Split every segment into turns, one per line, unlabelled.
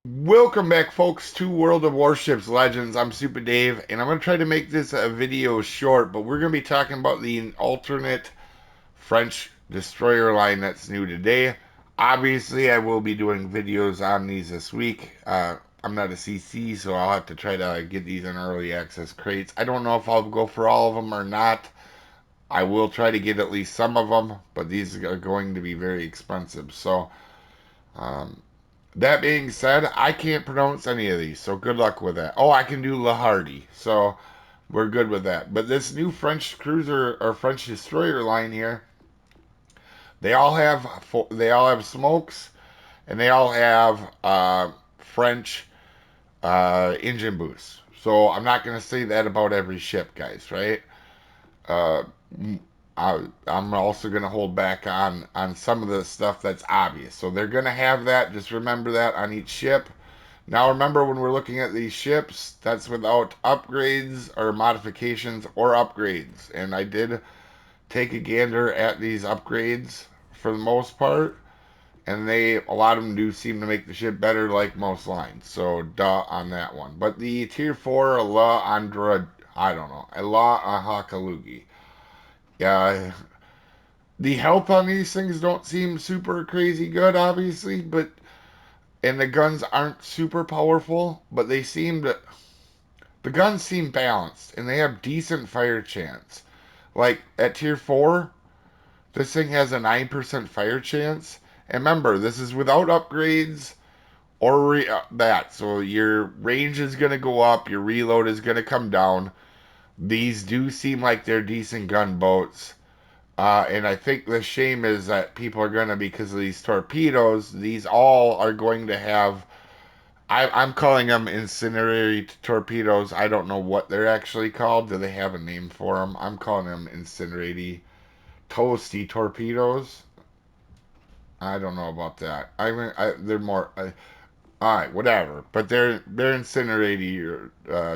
Welcome back, folks, to World of Warships Legends. I'm Soopa-Dave, and I'm going to try to make this a video short, but we're going to be talking about the alternate French destroyer line that's new today. Obviously, I will be doing videos on these this week. I'm not a CC, so I'll have to try to get these in early access crates. I don't know if I'll go for all of them or not. I will try to get at least some of them, but these are going to be very expensive. So, um, that being said, I can't pronounce any of these, so good luck with that. Oh, I can do Hardi, so we're good with that. But this new French cruiser or French destroyer line here, they all have smokes and they all have French engine boosts. So I'm not gonna say that about every ship, guys, right? Uh, I'm also going to hold back on some of the stuff that's obvious. So they're going to have that. Just remember that on each ship. Now remember, when we're looking at these ships, that's without upgrades or modifications or upgrades. And I did take a gander at these upgrades for the most part, and a lot of them do seem to make the ship better, like most lines. So duh on that one. But the tier 4 La Andra, I don't know, La Ahakalugi. Yeah, the health on these things don't seem super crazy good, obviously, but and the guns aren't super powerful, but the guns seem balanced and they have decent fire chance. Like at tier 4, this thing has a 9% fire chance. And remember, this is without upgrades or that. So your range is going to go up, your reload is going to come down. These do seem like they're decent gunboats. And I think the shame is that people are going to, because of these torpedoes, these all are going to have. I'm calling them incendiary torpedoes. I don't know what they're actually called. Do they have a name for them? I'm calling them incendiary toasty torpedoes. I don't know about that. They're more. All right, whatever. But they're incendiary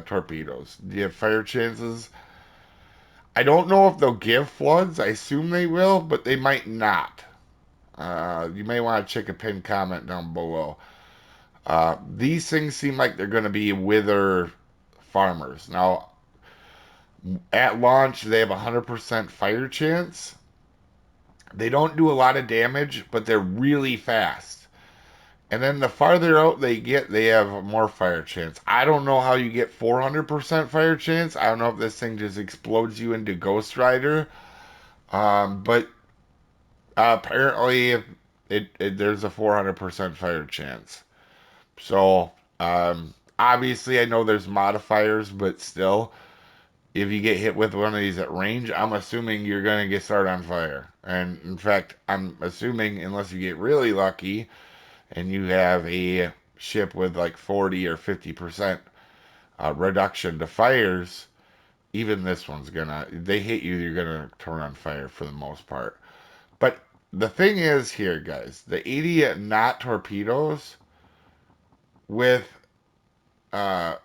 torpedoes. Do you have fire chances? I don't know if they'll give floods. I assume they will, but they might not. You may want to check a pinned comment down below. These things seem like they're going to be wither farmers. Now, at launch, they have a 100% fire chance. They don't do a lot of damage, but they're really fast. And then the farther out they get, they have more fire chance. I don't know how you get 400% fire chance. I don't know if this thing just explodes you into Ghost Rider. But apparently, there's a 400% fire chance. So, obviously, I know there's modifiers, but still, if you get hit with one of these at range, I'm assuming you're going to get started on fire. And in fact, I'm assuming, unless you get really lucky and you have a ship with like 40 or 50% reduction to fires, even this one's gonna, they hit you, you're gonna turn on fire for the most part. But the thing is here, guys, the 80 knot torpedoes with uh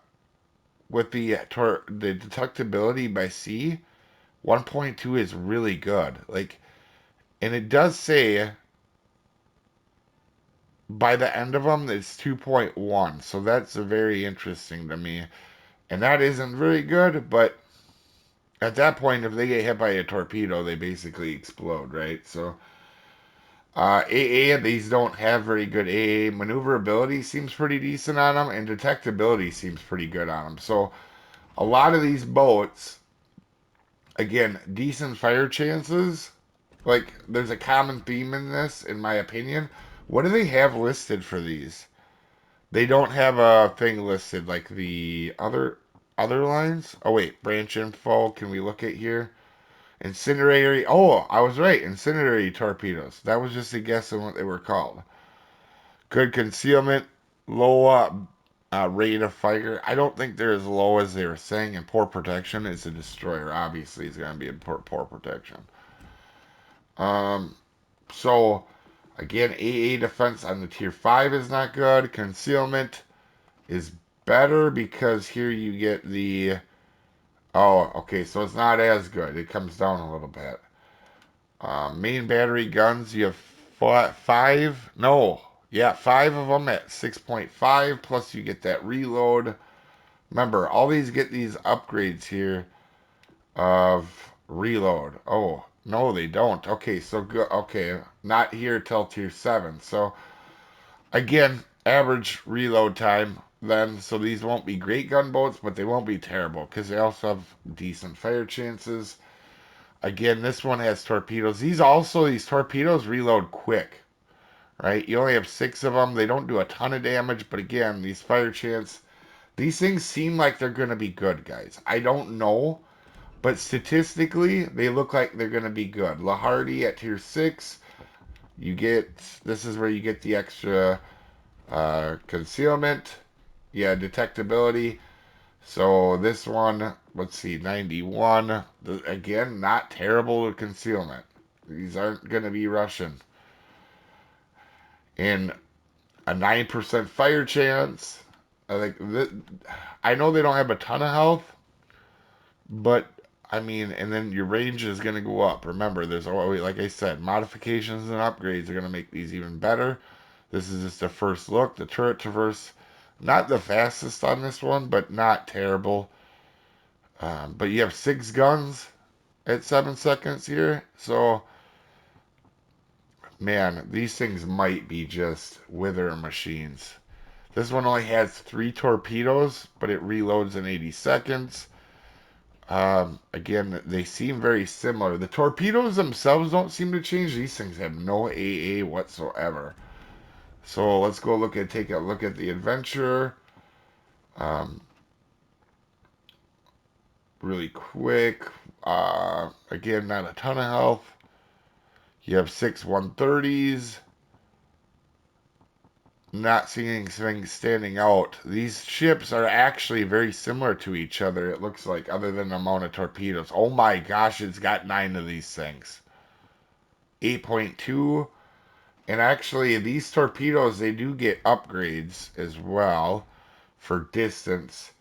with the detectability by sea, 1.2 is really good. Like, and it does say by the end of them it's 2.1, so that's very interesting to me. And that isn't very good, but at that point, if they get hit by a torpedo, they basically explode, right? So AA, these don't have very good AA. Maneuverability seems pretty decent on them, and detectability seems pretty good on them. So a lot of these boats, again, decent fire chances. Like, there's a common theme in this, in my opinion. What do they have listed for these? They don't have a thing listed like the other lines. Oh wait, branch info. Can we look at here? Incendiary. Oh, I was right. Incendiary torpedoes. That was just a guess on what they were called. Good concealment, low rate of fire. I don't think they're as low as they were saying. And poor protection is a destroyer. Obviously, it's going to be in poor protection. Um, so again, AA defense on the tier 5 is not good. Concealment is better because here you get the. Oh, okay, so it's not as good. It comes down a little bit. Main battery guns, you have five. No, Yeah, 5 of them at 6.5, plus you get that reload. Remember, all these get these upgrades here of reload. Oh, no, they don't. Okay, so good. Okay, not here till tier 7. So, again, average reload time then. So these won't be great gunboats, but they won't be terrible because they also have decent fire chances. Again, this one has torpedoes. These torpedoes reload quick, right? You only have 6 of them. They don't do a ton of damage, but again, these fire chance, these things seem like they're going to be good, guys. I don't know, but statistically, they look like they're going to be good. Hardi at tier 6, you get, this is where you get the extra concealment. Yeah, detectability. So this one, let's see, 91. Again, not terrible with concealment. These aren't going to be Russian. And a 9% fire chance. I know they don't have a ton of health, but I mean, and then your range is going to go up. Remember, there's always, like I said, modifications and upgrades are going to make these even better. This is just a first look. The turret traverse, not the fastest on this one, but not terrible. But you have 6 guns at 7 seconds here. So, man, these things might be just wither machines. This one only has 3 torpedoes, but it reloads in 80 seconds. Again, they seem very similar. The torpedoes themselves don't seem to change. These things have no AA whatsoever. So let's go take a look at the adventure. Um, really quick. Again, not a ton of health. You have 6 130s. Not seeing anything standing out. These ships are actually very similar to each other, it looks like, other than the amount of torpedoes. Oh my gosh, it's got 9 of these things. 8.2. And actually, these torpedoes, they do get upgrades as well for distance.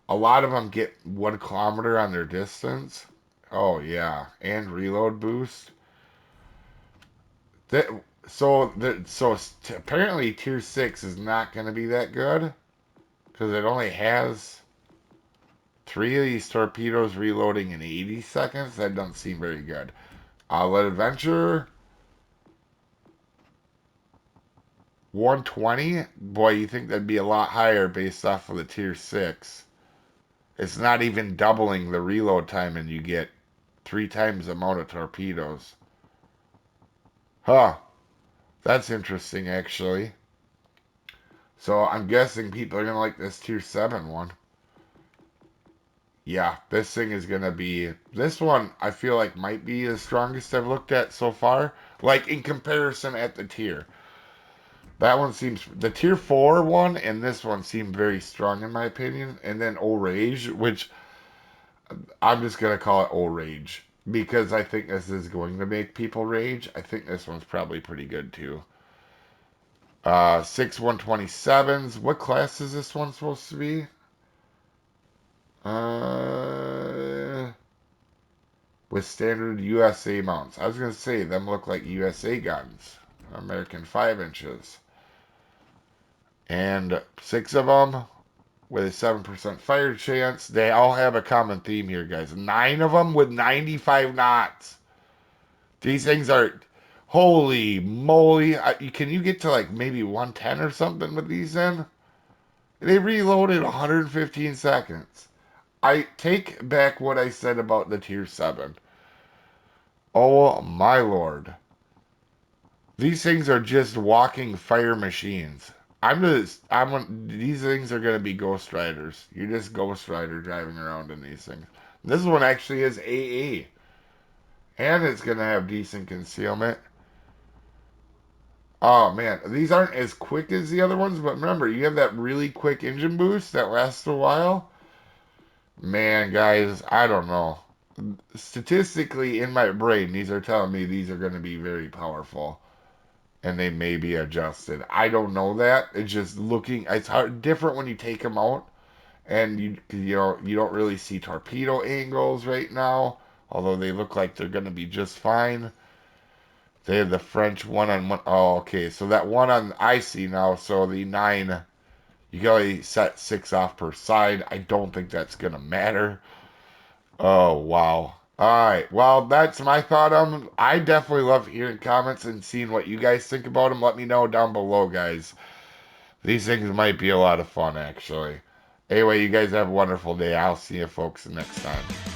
A lot of them get 1 kilometer on their distance. Oh, yeah. And reload boost. That, apparently tier 6 is not going to be that good because it only has 3 of these torpedoes reloading in 80 seconds. That doesn't seem very good. Let Adventure 120. Boy, you think that'd be a lot higher based off of the tier 6. It's not even doubling the reload time, and you get 3 times the amount of torpedoes. Huh. That's interesting, actually. So I'm guessing people are going to like this tier 7 one. Yeah, this thing is going to be... This one, I feel like, might be the strongest I've looked at so far. Like, in comparison at the tier. That one seems... The tier 4 one and this one seem very strong, in my opinion. And then Orage, which I'm just going to call it Orage. Because I think this is going to make people rage. I think this one's probably pretty good, too. 6 127s. What class is this one supposed to be? With standard USA mounts. I was going to say, them look like USA guns. American 5 inches. And 6 of them with a 7% fire chance. They all have a common theme here, guys. 9 of them with 95 knots. These things are... Holy moly. Can you get to like maybe 110 or something with these then? They reloaded 115 seconds. I take back what I said about the tier 7. Oh my lord. These things are just walking fire machines. These things are going to be Ghost Riders. You're just Ghost Rider driving around in these things. This one actually is AA. And it's going to have decent concealment. Oh man, these aren't as quick as the other ones, but remember, you have that really quick engine boost that lasts a while. Man, guys, I don't know. Statistically, in my brain, these are telling me these are going to be very powerful. And they may be adjusted. I don't know that. It's just looking. It's hard, different when you take them out, and you don't really see torpedo angles right now. Although they look like they're going to be just fine. They have the French one on one. Oh, okay. So that one on I see now. So the 9, you can only set 6 off per side. I don't think that's gonna matter. Oh wow. All right. Well, that's my thought on them. I definitely love hearing comments and seeing what you guys think about them. Let me know down below, guys. These things might be a lot of fun, actually. Anyway, you guys have a wonderful day. I'll see you folks next time.